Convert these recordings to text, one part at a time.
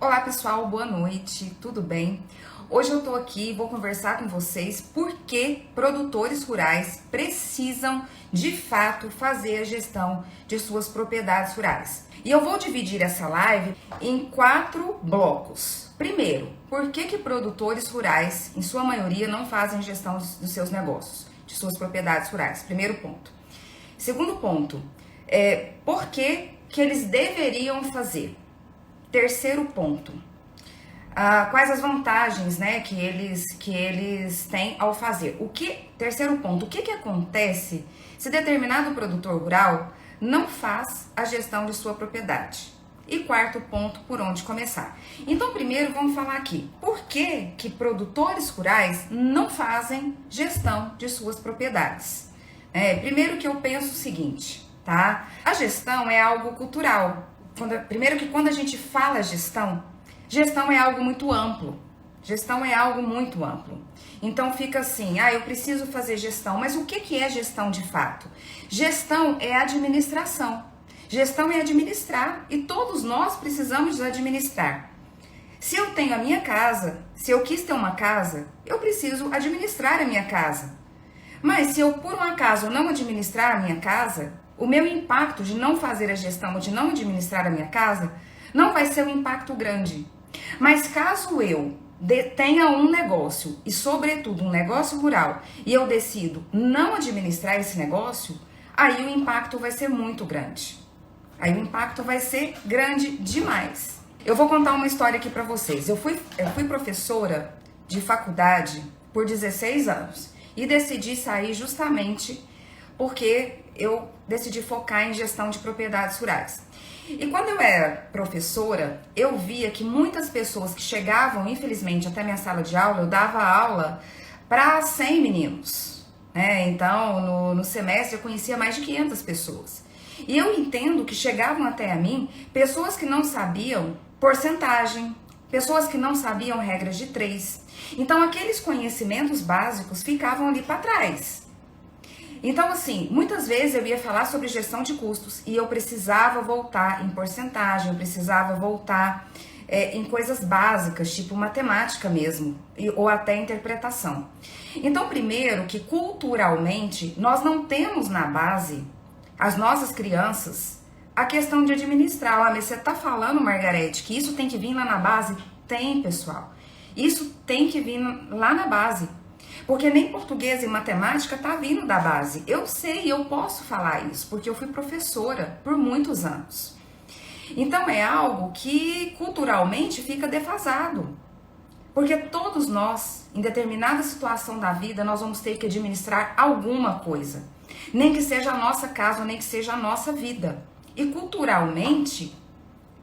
Olá pessoal, boa noite, tudo bem? Hoje eu tô aqui e vou conversar com vocês por que produtores rurais precisam de fato fazer a gestão de suas propriedades rurais. E eu vou dividir essa live em 4 blocos. Primeiro, por que produtores rurais, em sua maioria, não fazem gestão dos seus negócios, de suas propriedades rurais? Primeiro ponto. Segundo ponto, por que eles deveriam fazer? Terceiro ponto, quais as vantagens, que eles têm ao fazer? Terceiro ponto, o que acontece se determinado produtor rural não faz a gestão de sua propriedade? E quarto ponto, por onde começar? Então, primeiro vamos falar aqui, por que produtores rurais não fazem gestão de suas propriedades? Primeiro que eu penso o seguinte, tá? A gestão é algo cultural. Primeiro que quando a gente fala gestão é algo muito amplo. Gestão é algo muito amplo. Então fica assim, eu preciso fazer gestão. Mas o que é gestão de fato? Gestão é administração. Gestão é administrar e todos nós precisamos administrar. Se eu tenho a minha casa, se eu quis ter uma casa, eu preciso administrar a minha casa. Mas se eu por um acaso não administrar a minha casa, o meu impacto de não fazer a gestão ou de não administrar a minha casa não vai ser um impacto grande. Mas caso eu tenha um negócio e, sobretudo, um negócio rural e eu decido não administrar esse negócio, aí o impacto vai ser muito grande. Aí o impacto vai ser grande demais. Eu vou contar uma história aqui para vocês. Eu fui professora de faculdade por 16 anos e decidi sair justamente porque eu decidi focar em gestão de propriedades rurais. E quando eu era professora, eu via que muitas pessoas que chegavam, infelizmente, até minha sala de aula, eu dava aula para 100 meninos, Então, no semestre, eu conhecia mais de 500 pessoas. E eu entendo que chegavam até a mim pessoas que não sabiam porcentagem, pessoas que não sabiam regras de 3. Então, aqueles conhecimentos básicos ficavam ali para trás. Então, assim, muitas vezes eu ia falar sobre gestão de custos e eu precisava voltar em porcentagem, eu precisava voltar em coisas básicas, tipo matemática mesmo, ou até interpretação. Então, primeiro que culturalmente nós não temos na base, as nossas crianças, a questão de administrar. Mas você tá falando, Margarete, que isso tem que vir lá na base? Tem, pessoal. Isso tem que vir lá na base. Porque nem português e matemática tá vindo da base. Eu sei, eu posso falar isso, porque eu fui professora por muitos anos. Então é algo que culturalmente fica defasado. Porque todos nós, em determinada situação da vida, nós vamos ter que administrar alguma coisa. Nem que seja a nossa casa, ou nem que seja a nossa vida. E culturalmente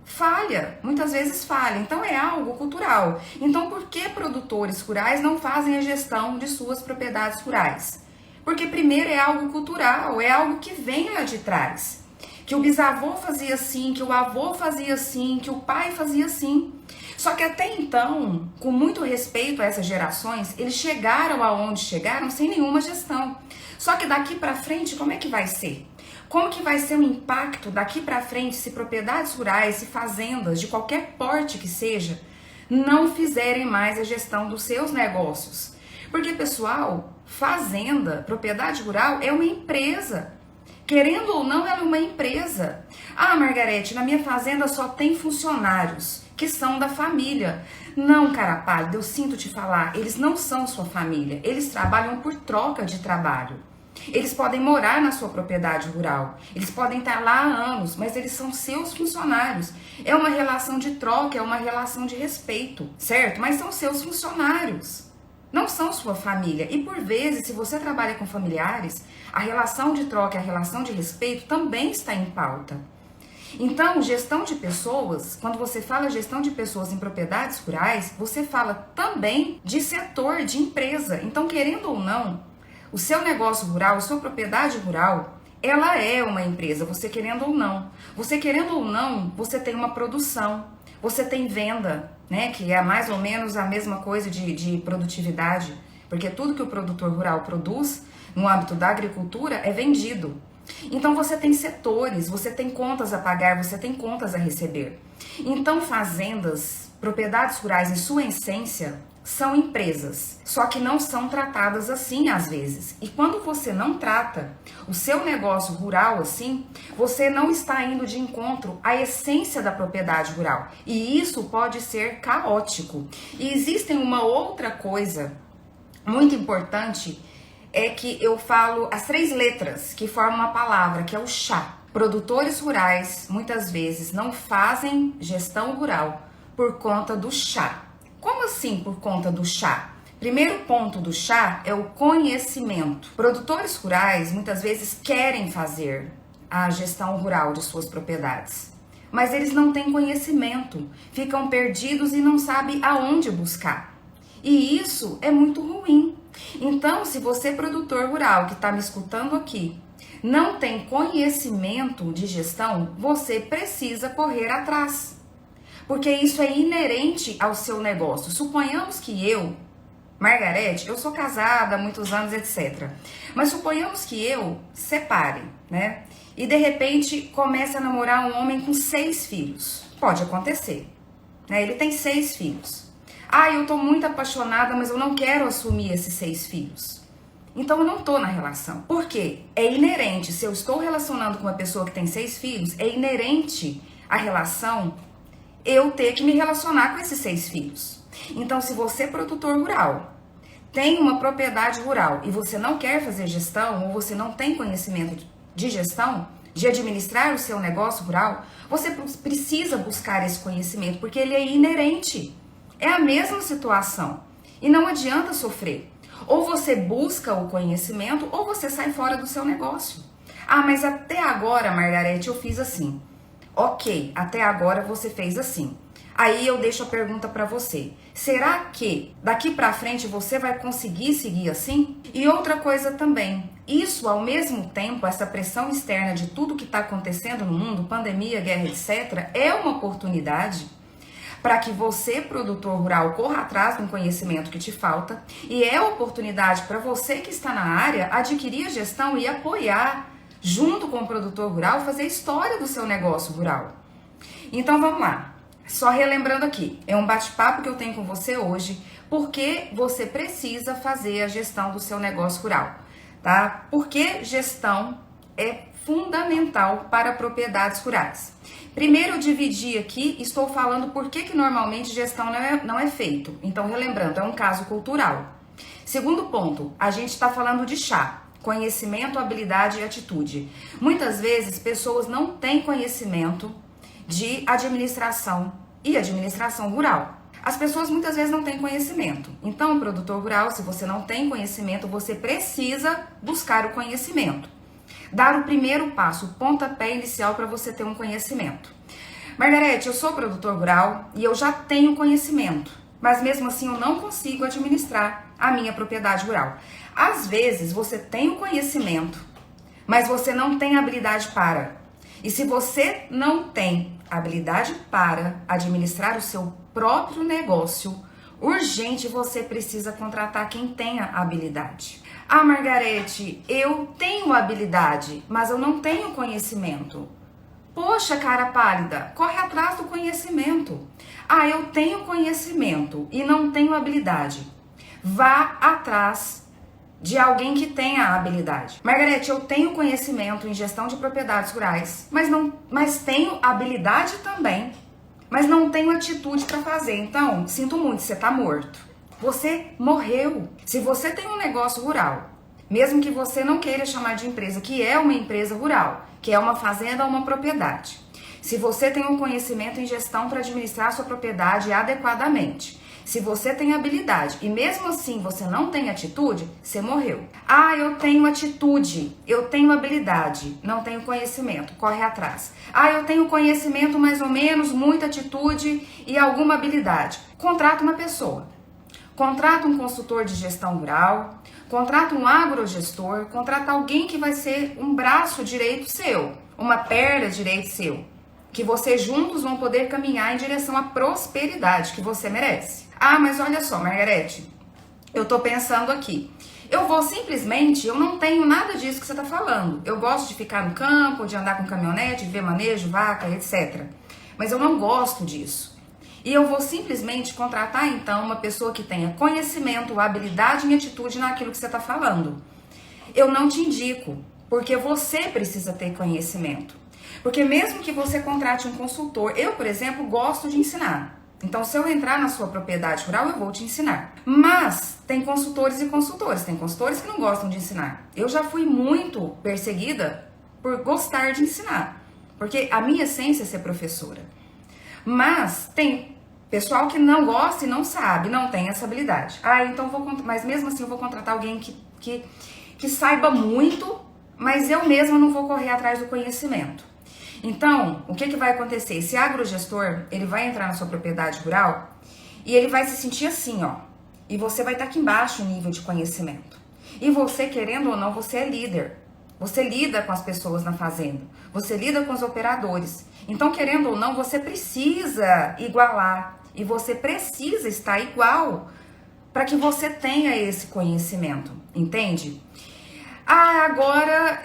falha, muitas vezes falha. Então é algo cultural. Então por que produtores rurais não fazem a gestão de suas propriedades rurais? Porque primeiro é algo cultural, é algo que vem lá de trás. Que o bisavô fazia assim, que o avô fazia assim, que o pai fazia assim. Só que até então, com muito respeito a essas gerações, eles chegaram aonde chegaram sem nenhuma gestão. Só que daqui para frente, como é que vai ser? Como que vai ser o impacto daqui para frente se propriedades rurais, se fazendas de qualquer porte que seja, não fizerem mais a gestão dos seus negócios? Porque, pessoal, fazenda, propriedade rural é uma empresa. Querendo ou não, ela é uma empresa. Margarete, na minha fazenda só tem funcionários que são da família. Não, cara pálida, eu sinto te falar, eles não são sua família. Eles trabalham por troca de trabalho. Eles podem morar na sua propriedade rural, eles podem estar lá há anos, mas eles são seus funcionários. É uma relação de troca, é uma relação de respeito, certo? Mas são seus funcionários, não são sua família. E por vezes, se você trabalha com familiares, a relação de troca, a relação de respeito também está em pauta. Então, gestão de pessoas, quando você fala gestão de pessoas em propriedades rurais, você fala também de setor, de empresa. Então, querendo ou não, o seu negócio rural, a sua propriedade rural, ela é uma empresa, você querendo ou não. Você querendo ou não, você tem uma produção, você tem venda, que é mais ou menos a mesma coisa de produtividade, porque tudo que o produtor rural produz no âmbito da agricultura é vendido. Então você tem setores, você tem contas a pagar, você tem contas a receber. Então, fazendas, propriedades rurais em sua essência, são empresas, só que não são tratadas assim às vezes. E quando você não trata o seu negócio rural assim, você não está indo de encontro à essência da propriedade rural. E isso pode ser caótico. E existem uma outra coisa muito importante, é que eu falo as 3 letras que formam uma palavra, que é o chá. Produtores rurais, muitas vezes, não fazem gestão rural por conta do chá. Como assim por conta do chá? Primeiro ponto do chá é o conhecimento. Produtores rurais muitas vezes querem fazer a gestão rural de suas propriedades, mas eles não têm conhecimento, ficam perdidos e não sabem aonde buscar. E isso é muito ruim. Então, se você, produtor rural que está me escutando aqui, não tem conhecimento de gestão, você precisa correr atrás. Porque isso é inerente ao seu negócio. Suponhamos que eu, Margarete, eu sou casada há muitos anos, etc. Mas suponhamos que eu separe, né? E de repente comece a namorar um homem com 6 filhos. Pode acontecer, né? Ele tem 6 filhos. Ah, eu tô muito apaixonada, mas eu não quero assumir esses 6 filhos. Então eu não tô na relação. Por quê? É inerente. Se eu estou relacionando com uma pessoa que tem 6 filhos, é inerente à relação eu ter que me relacionar com esses 6 filhos. Então, se você é produtor rural, tem uma propriedade rural e você não quer fazer gestão, ou você não tem conhecimento de gestão, de administrar o seu negócio rural, você precisa buscar esse conhecimento, porque ele é inerente. É a mesma situação. E não adianta sofrer. Ou você busca o conhecimento, ou você sai fora do seu negócio. Ah, mas até agora, Margarete, eu fiz assim. Ok, até agora você fez assim. Aí eu deixo a pergunta para você. Será que daqui para frente você vai conseguir seguir assim? E outra coisa também. Isso, ao mesmo tempo, essa pressão externa de tudo que está acontecendo no mundo, pandemia, guerra, etc., é uma oportunidade para que você, produtor rural, corra atrás de um conhecimento que te falta. E é oportunidade para você que está na área adquirir a gestão e apoiar, junto com o produtor rural, fazer a história do seu negócio rural. Então vamos lá, só relembrando aqui, é um bate-papo que eu tenho com você hoje, porque você precisa fazer a gestão do seu negócio rural, tá? Porque gestão é fundamental para propriedades rurais. Primeiro eu dividi aqui, estou falando por que normalmente gestão não é feito. Então relembrando, é um caso cultural. Segundo ponto, a gente está falando de chá. Conhecimento, habilidade e atitude. Muitas vezes pessoas não têm conhecimento de administração e administração rural. As pessoas muitas vezes não têm conhecimento. Então, produtor rural, se você não tem conhecimento, você precisa buscar o conhecimento. Dar o primeiro passo, o pontapé inicial para você ter um conhecimento. Margarete, eu sou produtor rural e eu já tenho conhecimento, mas mesmo assim eu não consigo administrar a minha propriedade rural. Às vezes você tem o conhecimento, mas você não tem habilidade para. E se você não tem habilidade para administrar o seu próprio negócio, urgente você precisa contratar quem tenha habilidade. Ah, Margarete, eu tenho habilidade, mas eu não tenho conhecimento. Poxa, cara pálida, corre atrás do conhecimento. Ah, eu tenho conhecimento e não tenho habilidade. Vá atrás de alguém que tenha habilidade. Margarete, eu tenho conhecimento em gestão de propriedades rurais, mas tenho habilidade também, mas não tenho atitude para fazer. Então, sinto muito, você tá morto. Você morreu. Se você tem um negócio rural, mesmo que você não queira chamar de empresa, que é uma empresa rural, que é uma fazenda ou uma propriedade, se você tem um conhecimento em gestão para administrar a sua propriedade adequadamente, se você tem habilidade e mesmo assim você não tem atitude, você morreu. Ah, eu tenho atitude, eu tenho habilidade, não tenho conhecimento, corre atrás. Ah, eu tenho conhecimento mais ou menos, muita atitude e alguma habilidade. Contrata uma pessoa. Contrata um consultor de gestão rural, contrata um agrogestor, contrata alguém que vai ser um braço direito seu, uma perna direita seu, que vocês juntos vão poder caminhar em direção à prosperidade que você merece. Ah, mas olha só, Margarete, eu tô pensando aqui. Eu não tenho nada disso que você tá falando. Eu gosto de ficar no campo, de andar com caminhonete, de ver manejo, vaca, etc. mas eu não gosto disso. E eu vou simplesmente contratar, então, uma pessoa que tenha conhecimento, habilidade e atitude naquilo que você está falando. Eu não te indico, porque você precisa ter conhecimento. Porque mesmo que você contrate um consultor, eu, por exemplo, gosto de ensinar. Então, se eu entrar na sua propriedade rural, eu vou te ensinar. Mas tem consultores e consultores. Tem consultores que não gostam de ensinar. Eu já fui muito perseguida por gostar de ensinar. Porque a minha essência é ser professora. Mas tem pessoal que não gosta e não sabe, não tem essa habilidade. Então mas mesmo assim eu vou contratar alguém que saiba muito, mas eu mesma não vou correr atrás do conhecimento. Então, o que vai acontecer? Esse agrogestor, ele vai entrar na sua propriedade rural e ele vai se sentir assim, ó. E você vai estar aqui embaixo o nível de conhecimento. E você, querendo ou não, você é líder. Você lida com as pessoas na fazenda. Você lida com os operadores. Então, querendo ou não, você precisa igualar. E você precisa estar igual para que você tenha esse conhecimento. Entende? Agora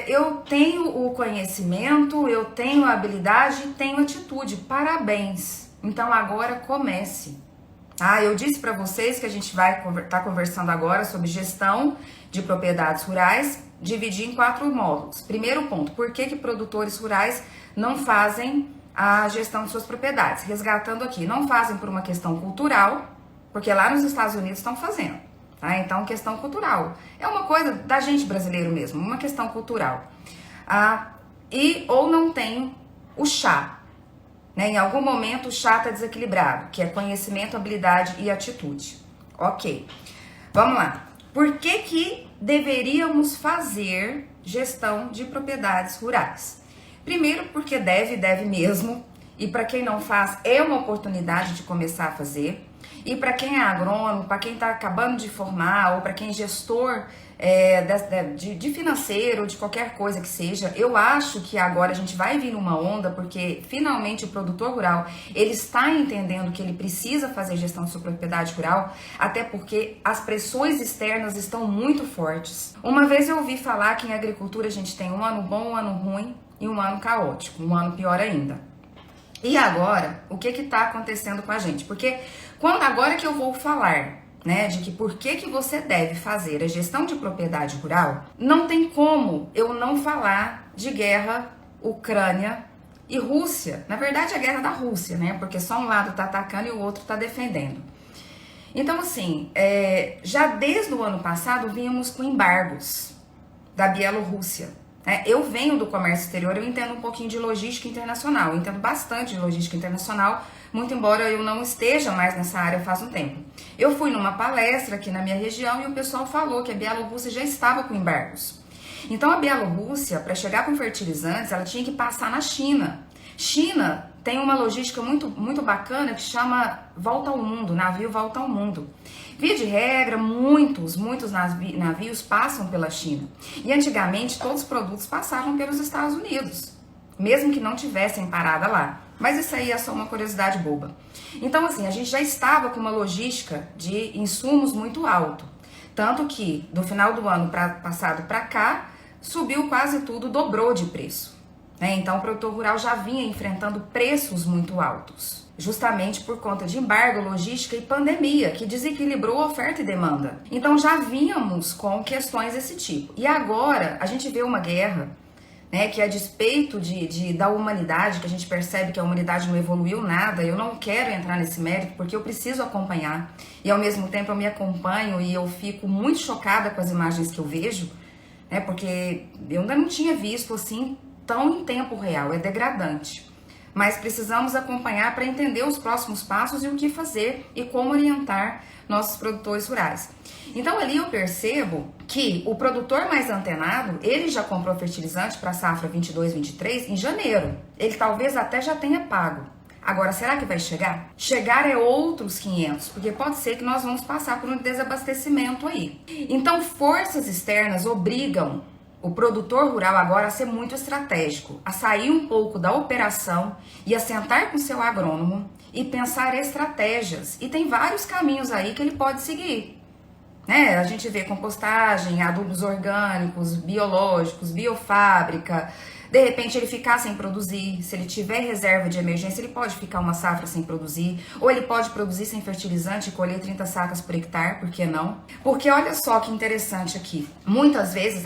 eu tenho o conhecimento, eu tenho a habilidade, tenho atitude. Parabéns. Então agora comece. Eu disse para vocês que a gente vai estar conversando agora sobre gestão de propriedades rurais, dividir em 4 módulos. Primeiro ponto, por que produtores rurais não fazem a gestão de suas propriedades? Resgatando aqui, não fazem por uma questão cultural, porque lá nos Estados Unidos estão fazendo. Então, questão cultural. É uma coisa da gente brasileiro mesmo, uma questão cultural. Ou não tem o chá. Em algum momento o chá está desequilibrado, que é conhecimento, habilidade e atitude. Ok. Vamos lá. Por que deveríamos fazer gestão de propriedades rurais? Primeiro, porque deve mesmo. E para quem não faz, é uma oportunidade de começar a fazer. E para quem é agrônomo, para quem está acabando de formar, ou para quem é gestor de financeiro, de qualquer coisa que seja, eu acho que agora a gente vai vir numa onda, porque finalmente o produtor rural, ele está entendendo que ele precisa fazer gestão de sua propriedade rural, até porque as pressões externas estão muito fortes. Uma vez eu ouvi falar que em agricultura a gente tem um ano bom, um ano ruim e um ano caótico, um ano pior ainda. E agora, o que está acontecendo com a gente? Porque agora que eu vou falar, de que por que você deve fazer a gestão de propriedade rural, não tem como eu não falar de guerra Ucrânia e Rússia. Na verdade, a guerra da Rússia, porque só um lado está atacando e o outro está defendendo. Então, assim, já desde o ano passado vínhamos com embargos da Bielorrússia. Eu venho do comércio exterior, eu entendo um pouquinho de logística internacional, eu entendo bastante de logística internacional, muito embora eu não esteja mais nessa área faz um tempo. Eu fui numa palestra aqui na minha região e o pessoal falou que a Bielorrússia já estava com embargos. Então a Bielorrússia, para chegar com fertilizantes, ela tinha que passar na China. China tem uma logística muito, muito bacana que chama Volta ao Mundo, navio Volta ao Mundo. Via de regra, muitos navios passam pela China. E antigamente todos os produtos passavam pelos Estados Unidos, mesmo que não tivessem parada lá. Mas isso aí é só uma curiosidade boba. Então, assim, a gente já estava com uma logística de insumos muito alto. Tanto que, do final do ano passado para cá, subiu quase tudo, dobrou de preço. Então, o produtor rural já vinha enfrentando preços muito altos, justamente por conta de embargo, logística e pandemia, que desequilibrou oferta e demanda. Então, já vínhamos com questões desse tipo. E agora, a gente vê uma guerra, que a despeito da humanidade, que a gente percebe que a humanidade não evoluiu nada, eu não quero entrar nesse mérito, porque eu preciso acompanhar. E, ao mesmo tempo, eu me acompanho e eu fico muito chocada com as imagens que eu vejo, porque eu ainda não tinha visto, assim, tão em tempo real, é degradante. Mas precisamos acompanhar para entender os próximos passos e o que fazer e como orientar nossos produtores rurais. Então ali eu percebo que o produtor mais antenado, ele já comprou fertilizante para a safra 22-23 em janeiro. Ele talvez até já tenha pago. Agora, será que vai chegar? Chegar é outros 500, porque pode ser que nós vamos passar por um desabastecimento aí. Então, forças externas obrigam o produtor rural agora a ser muito estratégico, a sair um pouco da operação e a sentar com seu agrônomo e pensar estratégias. E tem vários caminhos aí que ele pode seguir. A gente vê compostagem, adubos orgânicos, biológicos, biofábrica, De repente ele ficar sem produzir, se ele tiver reserva de emergência, ele pode ficar uma safra sem produzir, ou ele pode produzir sem fertilizante e colher 30 sacas por hectare, por que não? Porque olha só que interessante aqui, muitas vezes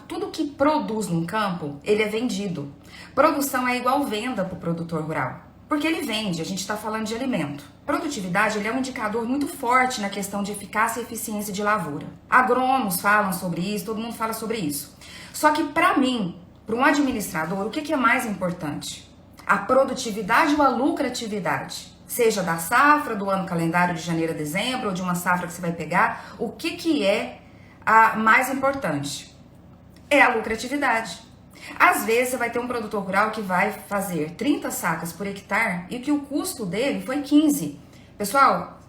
tudo que produz num campo, ele é vendido. Produção é igual venda para o produtor rural. Porque ele vende, a gente está falando de alimento. Produtividade ele é um indicador muito forte na questão de eficácia e eficiência de lavoura. Agrônomos falam sobre isso, todo mundo fala sobre isso. Só que para mim, para um administrador, o que é mais importante? A produtividade ou a lucratividade? Seja da safra, do ano calendário de janeiro a dezembro, ou de uma safra que você vai pegar, o que é a mais importante? É a lucratividade. Às vezes você vai ter um produtor rural que vai fazer 30 sacas por hectare e que o custo dele foi 15. Pessoal,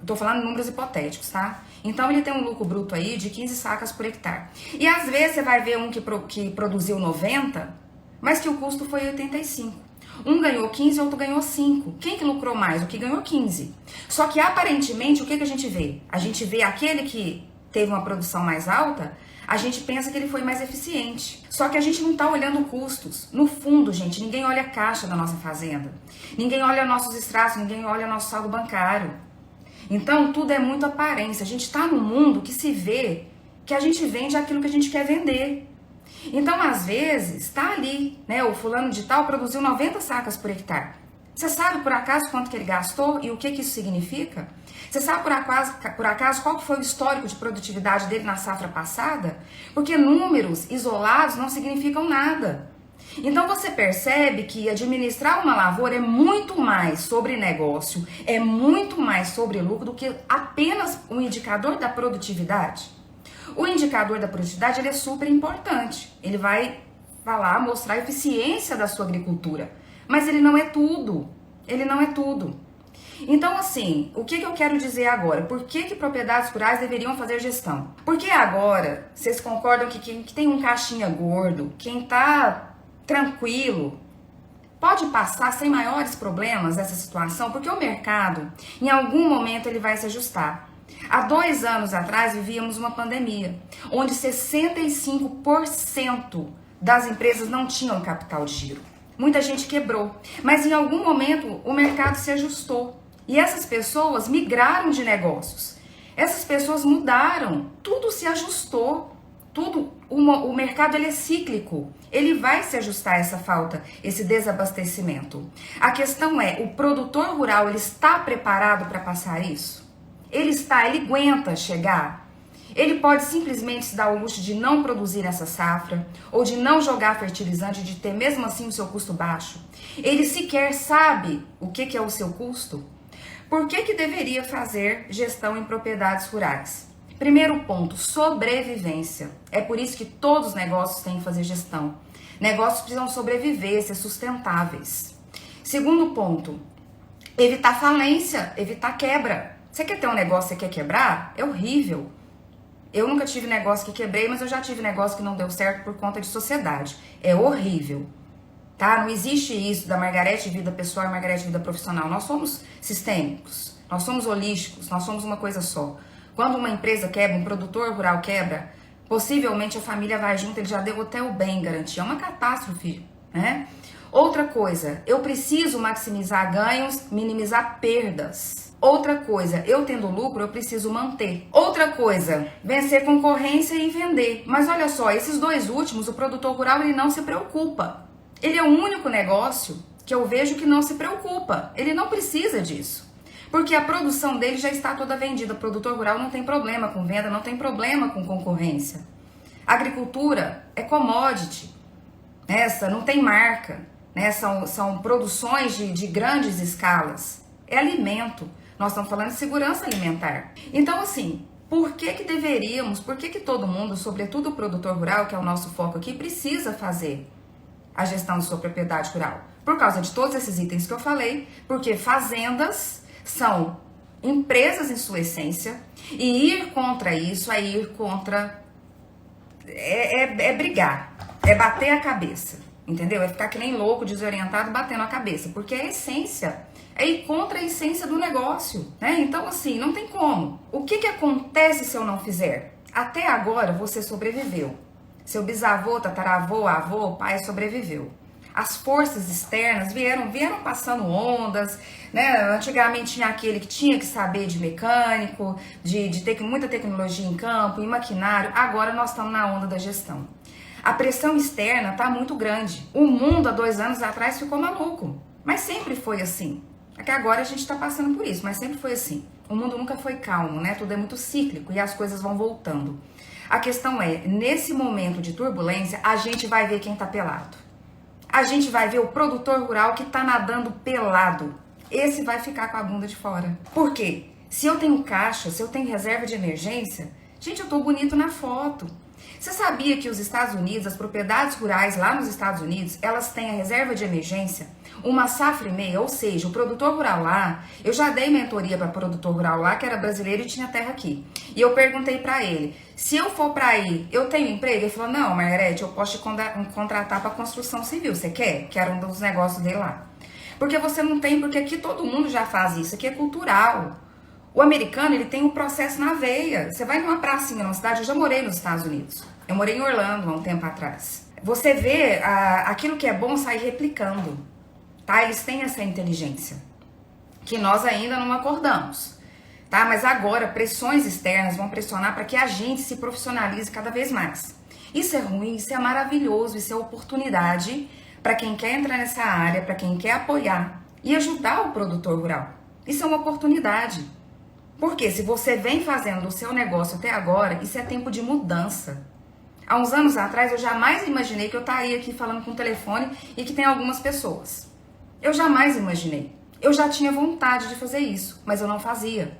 tô falando números hipotéticos, tá? Então ele tem um lucro bruto aí de 15 sacas por hectare. E às vezes você vai ver um que produziu 90, mas que o custo foi 85. Um ganhou 15, outro ganhou 5. Quem que lucrou mais? O que ganhou 15. Só que aparentemente o que a gente vê? A gente vê aquele que teve uma produção mais alta, a gente pensa que ele foi mais eficiente. Só que a gente não está olhando custos. No fundo, gente, ninguém olha a caixa da nossa fazenda. Ninguém olha nossos extratos, ninguém olha nosso saldo bancário. Então, tudo é muito aparência. A gente está num mundo que se vê que a gente vende aquilo que a gente quer vender. Então, às vezes, está ali, né? O fulano de tal produziu 90 sacas por hectare. Você sabe, por acaso, quanto que ele gastou e o que isso significa? Você sabe, por acaso, qual que foi o histórico de produtividade dele na safra passada? Porque números isolados não significam nada. Então, você percebe que administrar uma lavoura é muito mais sobre negócio, é muito mais sobre lucro do que apenas um indicador da produtividade. O indicador da produtividade ele é super importante. Ele vai falar, mostrar a eficiência da sua agricultura. Mas ele não é tudo. Ele não é tudo. Então, assim, o que eu quero dizer agora? Por que propriedades rurais deveriam fazer gestão? Porque agora, vocês concordam que quem tem um caixinha gordo, quem tá tranquilo, pode passar sem maiores problemas essa situação? Porque o mercado, em algum momento, ele vai se ajustar. Há 2 anos atrás, vivíamos uma pandemia, onde 65% das empresas não tinham capital de giro. Muita gente quebrou, mas em algum momento o mercado se ajustou. E essas pessoas migraram de negócios. Essas pessoas mudaram. Tudo se ajustou. O mercado ele é cíclico. Ele vai se ajustar a essa falta, esse desabastecimento. A questão é, o produtor rural ele está preparado para passar isso? Ele aguenta chegar? Ele pode simplesmente se dar o luxo de não produzir essa safra, ou de não jogar fertilizante, de ter mesmo assim o seu custo baixo? Ele sequer sabe o que é o seu custo? Por que deveria fazer gestão em propriedades rurais? Primeiro ponto, sobrevivência. É por isso que todos os negócios têm que fazer gestão. Negócios precisam sobreviver, ser sustentáveis. Segundo ponto, evitar falência, evitar quebra. Você quer ter um negócio e quer quebrar? É horrível. Eu nunca tive negócio que quebrei, mas eu já tive negócio que não deu certo por conta de sociedade. É horrível. Tá? Não existe isso da Margarete vida pessoal e Margarete vida profissional. Nós somos sistêmicos, nós somos holísticos, nós somos uma coisa só. Quando uma empresa quebra, um produtor rural quebra, possivelmente a família vai junto, ele já deu até o bem garantia. É uma catástrofe, né? Outra coisa, eu preciso maximizar ganhos, minimizar perdas. Outra coisa, eu tendo lucro, eu preciso manter. Outra coisa, vencer concorrência e vender. Mas olha só, esses 2 últimos, o produtor rural ele não se preocupa. Ele é o único negócio que eu vejo que não se preocupa. Ele não precisa disso. Porque a produção dele já está toda vendida. O produtor rural não tem problema com venda, não tem problema com concorrência. A agricultura é commodity. Essa não tem marca. Né? São produções de grandes escalas. É alimento. Nós estamos falando de segurança alimentar. Então, assim, por que todo mundo, sobretudo o produtor rural, que é o nosso foco aqui, precisa fazer a gestão de sua propriedade rural? Por causa de todos esses itens que eu falei, porque fazendas são empresas em sua essência, e ir contra isso é ir contra... É brigar, é bater a cabeça, entendeu? É ficar que nem louco, desorientado, batendo a cabeça, porque a essência é ir contra a essência do negócio, né? Então, assim, não tem como. O que acontece se eu não fizer? Até agora você sobreviveu. Seu bisavô, tataravô, avô, pai sobreviveu. As forças externas vieram passando ondas, né? Antigamente tinha aquele que tinha que saber de mecânico, de ter muita tecnologia em campo, em maquinário. Agora nós estamos na onda da gestão. A pressão externa está muito grande. O mundo há 2 anos atrás ficou maluco, mas sempre foi assim. É que agora a gente está passando por isso, mas sempre foi assim. O mundo nunca foi calmo, né? Tudo é muito cíclico e as coisas vão voltando. A questão é, nesse momento de turbulência, a gente vai ver quem tá pelado. A gente vai ver o produtor rural que tá nadando pelado. Esse vai ficar com a bunda de fora. Por quê? Se eu tenho caixa, se eu tenho reserva de emergência, gente, eu tô bonito na foto. Você sabia que os Estados Unidos, as propriedades rurais lá nos Estados Unidos, elas têm a reserva de emergência, uma safra e meia, ou seja, o produtor rural lá, eu já dei mentoria para produtor rural lá que era brasileiro e tinha terra aqui. E eu perguntei para ele, se eu for para aí, eu tenho emprego? Ele falou, não, Margarete, eu posso te contratar para construção civil, você quer? Que era um dos negócios dele lá. Porque você não tem, porque aqui todo mundo já faz isso, aqui é cultural. O americano, ele tem um processo na veia. Você vai numa pracinha numa cidade, eu já morei nos Estados Unidos. Eu morei em Orlando há um tempo atrás. Você vê aquilo que é bom sair replicando, tá? Eles têm essa inteligência, que nós ainda não acordamos, tá? Mas agora, pressões externas vão pressionar para que a gente se profissionalize cada vez mais. Isso é ruim, isso é maravilhoso, isso é oportunidade para quem quer entrar nessa área, para quem quer apoiar e ajudar o produtor rural. Isso é uma oportunidade. Porque se você vem fazendo o seu negócio até agora, isso é tempo de mudança. Há uns anos atrás, eu jamais imaginei que eu estaria aqui falando com o telefone e que tem algumas pessoas. Eu jamais imaginei. Eu já tinha vontade de fazer isso, mas eu não fazia.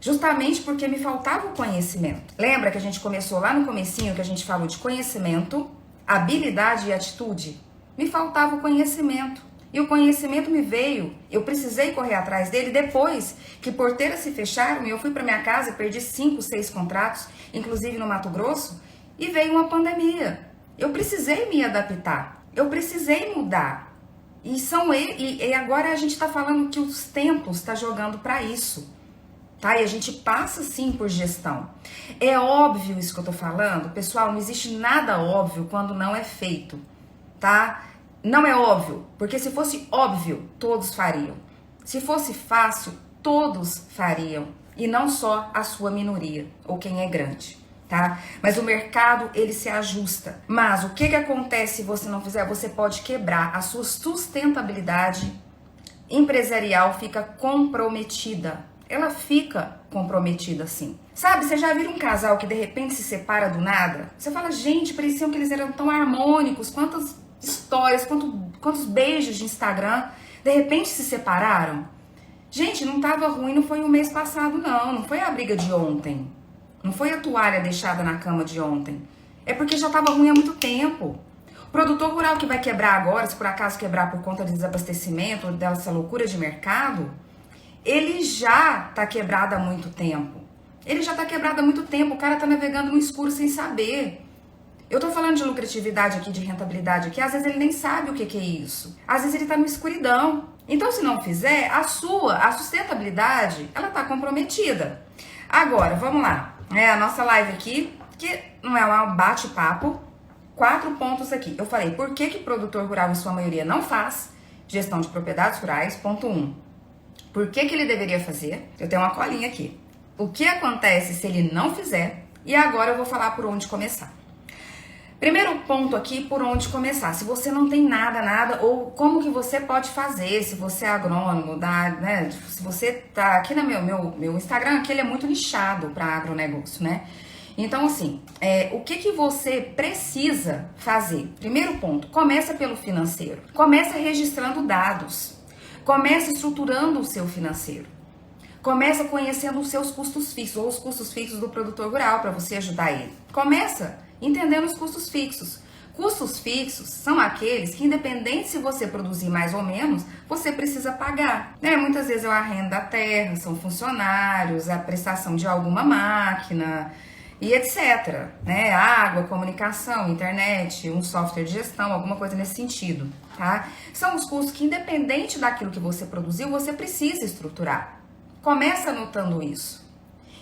Justamente porque me faltava o conhecimento. Lembra que a gente começou lá no comecinho, que a gente falou de conhecimento, habilidade e atitude? Me faltava o conhecimento. E o conhecimento me veio, eu precisei correr atrás dele depois que porteiras se fecharam e eu fui para minha casa e perdi 5, 6 contratos, inclusive no Mato Grosso, e veio uma pandemia. Eu precisei me adaptar, eu precisei mudar. E agora a gente está falando que os tempos estão jogando para isso, tá? E a gente passa sim por gestão. É óbvio isso que eu tô falando, pessoal, não existe nada óbvio quando não é feito, tá? Não é óbvio, porque se fosse óbvio, todos fariam. Se fosse fácil, todos fariam. E não só a sua minoria, ou quem é grande, tá? Mas o mercado, ele se ajusta. Mas o que acontece se você não fizer? Você pode quebrar. A sua sustentabilidade empresarial fica comprometida. Ela fica comprometida, sim. Sabe, você já viu um casal que de repente se separa do nada? Você fala, gente, pareciam que eles eram tão harmônicos, quantas histórias, quantos beijos de Instagram, de repente se separaram. Gente, não tava ruim, não foi o mês passado não foi a briga de ontem, não foi a toalha deixada na cama de ontem, é porque já tava ruim há muito tempo. O produtor rural que vai quebrar agora, se por acaso quebrar por conta de desabastecimento, dessa loucura de mercado, ele já tá quebrado há muito tempo, o cara tá navegando no escuro sem saber. Eu tô falando de lucratividade aqui, de rentabilidade aqui, às vezes ele nem sabe o que é isso. Às vezes ele tá na escuridão. Então, se não fizer, a sustentabilidade, ela tá comprometida. Agora, vamos lá. A nossa live aqui, que não é um bate-papo, 4 pontos aqui. Eu falei, por que produtor rural, em sua maioria, não faz gestão de propriedades rurais? Ponto 1. Por que ele deveria fazer? Eu tenho uma colinha aqui. O que acontece se ele não fizer? E agora eu vou falar por onde começar. Primeiro ponto aqui, por onde começar. Se você não tem nada, ou como que você pode fazer, se você é agrônomo, né? Se você tá aqui no meu Instagram, aqui ele é muito nichado para agronegócio, né? Então, assim, o que você precisa fazer? Primeiro ponto, começa pelo financeiro. Começa registrando dados. Começa estruturando o seu financeiro. Começa conhecendo os seus custos fixos, ou os custos fixos do produtor rural, para você ajudar ele. Começa entendendo os custos fixos. Custos fixos são aqueles que, independente se você produzir mais ou menos, você precisa pagar. Muitas vezes é o arrendo da terra, são funcionários, a prestação de alguma máquina e etc. Água, comunicação, internet, um software de gestão, alguma coisa nesse sentido, tá? São os custos que, independente daquilo que você produziu, você precisa estruturar. Começa anotando isso.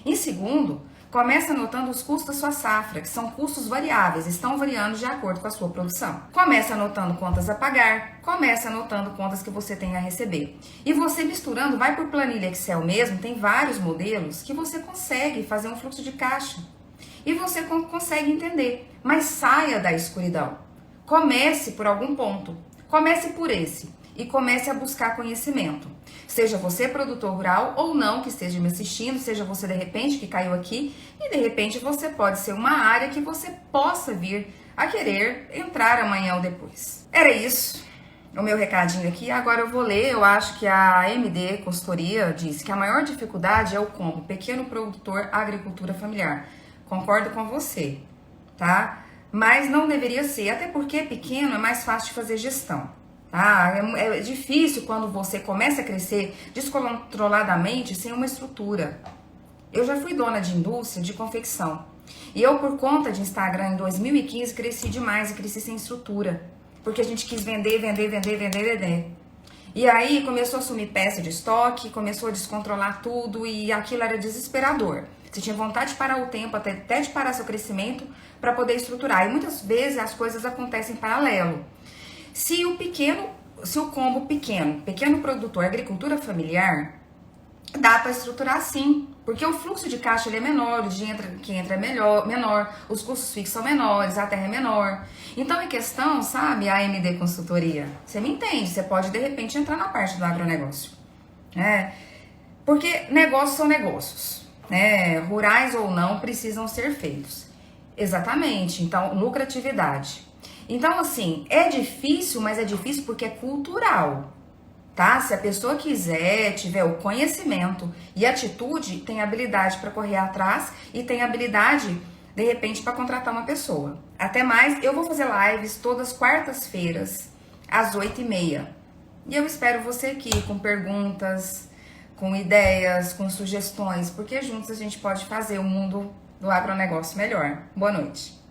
Em segundo, Começa anotando os custos da sua safra, que são custos variáveis, estão variando de acordo com a sua produção. Começa anotando contas a pagar, começa anotando contas que você tem a receber. E você misturando, vai por planilha Excel mesmo, tem vários modelos que você consegue fazer um fluxo de caixa. E você consegue entender, mas saia da escuridão. Comece por algum ponto, comece por esse e comece a buscar conhecimento. Seja você produtor rural ou não que esteja me assistindo, seja você de repente que caiu aqui e de repente você pode ser uma área que você possa vir a querer entrar amanhã ou depois. Era isso, o meu recadinho aqui. Agora eu vou ler, eu acho que a MD Consultoria diz que a maior dificuldade é o combo pequeno produtor agricultura familiar. Concordo com você, tá? Mas não deveria ser, até porque pequeno é mais fácil de fazer gestão. Ah, é difícil quando você começa a crescer descontroladamente sem uma estrutura. Eu já fui dona de indústria de confecção. E eu, por conta de Instagram, em 2015, cresci demais e cresci sem estrutura. Porque a gente quis vender. E aí começou a sumir peça de estoque, começou a descontrolar tudo e aquilo era desesperador. Você tinha vontade de parar o tempo, até de parar seu crescimento, para poder estruturar. E muitas vezes as coisas acontecem em paralelo. Se o combo pequeno produtor, agricultura familiar, dá para estruturar sim, porque o fluxo de caixa ele é menor, o dinheiro que entra é menor, os custos fixos são menores, a terra é menor. Então é questão, sabe, a AMD Consultoria, você me entende, você pode de repente entrar na parte do agronegócio, né? Porque negócios são negócios, né? Rurais ou não precisam ser feitos. Exatamente, então lucratividade. Então, assim, é difícil, mas é difícil porque é cultural, tá? Se a pessoa quiser, tiver o conhecimento e atitude, tem habilidade para correr atrás e tem habilidade, de repente, para contratar uma pessoa. Até mais, eu vou fazer lives todas quartas-feiras, às 8h30. E eu espero você aqui com perguntas, com ideias, com sugestões, porque juntos a gente pode fazer o mundo do agronegócio melhor. Boa noite.